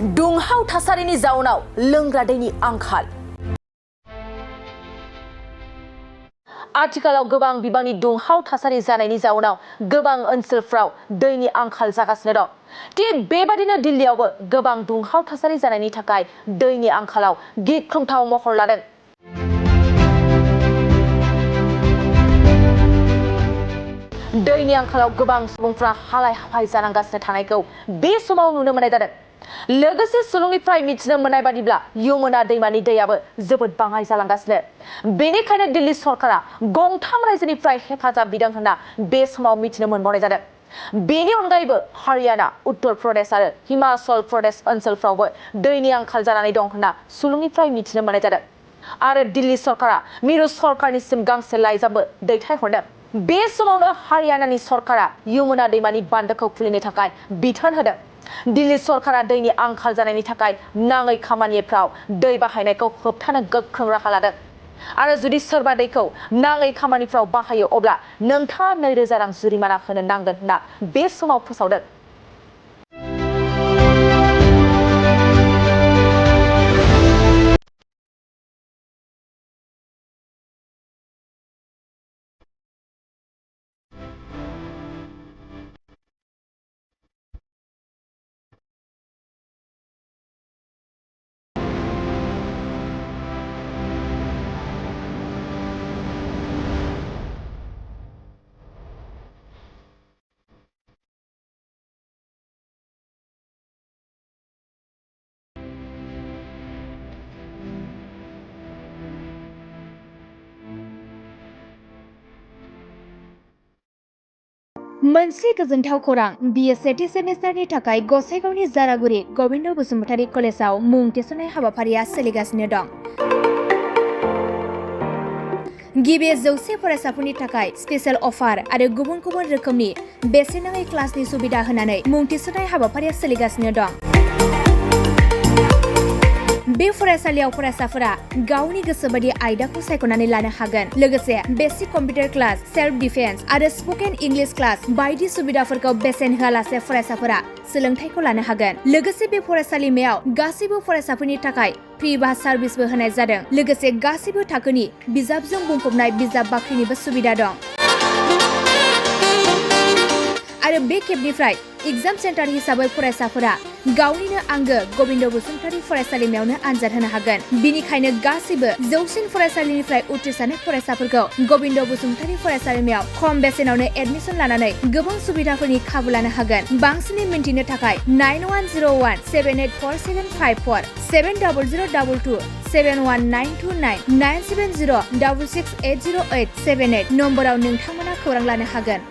दुंहाव थासारिनि जाउनाव लोंग्रा दैनि आंखाल। आथिखालाव गोबां बिबांनि दुंहाव थासारि जानायनि जाउनाव गोबां ओनसोलफ्राव दैनि आंखाल जागासिनो दं। थिग बेबादिनो दिल्लीयावबो गोबां दुंहाव थासारि जानायनि थाखाय दैनि आंखालाव गिख्रंथाव महर लादों। दैनि आंखालाव गोबां सुबुंफ्रा हालाय हाफाय जानांगासिनो थानायखौ बे समाव नुनो मोननाय जादों। लोगोसे सुलुंनिफ्राय मिथिनो मोननाय बादिब्ला यमुना दैमानि दैयाबो जोबोद बाङाय जालांगासिनो। बेनिखायनो दिल्ली सरकारा गंथाम रायजोनिफ्राय हेफाजाब बिदों होनना बे समाव मिथिनो मोनबावनाय जादों। बेनि अनगायैबो हारियाना, उत्तर प्रदेश आरो हिमाचल प्रदेश ओनसोलफ्रावबो दैनि आंखाल जानानै दं होनना सुलुंनिफ्राय मिथिनो मोननाय जादों। आरो दिल्ली सरकारा मिरु सरकारनिसिम गांसे लाइजामबो दैथायहरदों। बे समावनो हारियानानि सरकारा यमुना दैमानि बान्दोखौ खुलिनो थाखाय बिथोन होदों। दिल्ली सरकारा दैनि आंखाल जानायनि थाखाय नाङै खामानिफ्राव दै बाहायनायखौ होबथानो गोख्रों राहा लादों। आरो जुदि सोरबा दैखौ नाङै खामानिफ्राव बाहायो अब्ला नोंथाङा 2000 रां जुरिमाना होनो नांगोन होनना बे समाव फोसावदों। मोनसे गोजोनथाव खौरां, बिए सेथि सेमिस्टारनि थाखाय गसाइगावनि जारागुरि गबिन्द बसुमतारी कलेजाव मुं थिसननाय हाबाफारिया सोलिगासिनो दं। गिबि 100 फरायसाफोरनि थाखाय स्पेशेल अफार आरो गुबुन गुबुन रोखोमनि बेसेन नाङै क्लासनि सुबिदा होनानै मुं थिसननाय हाबाफारिया सोलिगासिनो दं। बे फरायसालियाव फरायसाफोरा गावनि गोसोबायदि आयदाखौ सायख'नानै लानो हागोन। लोगोसे basic computer class, self defence आरो स्पकेन इंलिश क्लास बायदि सुबिदाफोरखौ बेसेन होआलासे फरायसाफोरा सोलोंथाइखौ लानो हागोन। लोगोसे बे फरायसालिमायाव गासैबो फरायसाफोरनि थाखाय फ्रि बास सार्भिसबो होनाय जादों। लोगोसे गासैबो थाखोनि बिजाबजों बुंफबनाय बिजाब बाख्रिनिबो सुबिदा दं। आरो बे खेबनिफ्राय एग्जाम सेन्टार हिसाबै फरायसाफोरा गावनिनो आंगो गबिन्द बसुमतारी फरायसालिमायावनो आनजाद होनो हागोन। बिनिखायनो गासैबो जौसिन फरायसालिनिफ्राय उथ्रिसारनाय फरायसाफोरखौ गबिन्द बसुमतारी फरायसालिमायाव खम बेसेनावनो एडमिसन लानानै गोबां सुबिदाफोरनि खाबु लानो हागोन। बांसिनै मिन्थिनो थाखाय 9101784754 7002 71929 97066808878 नम्बराव नोंथांमोना खौरां लानो हागोन।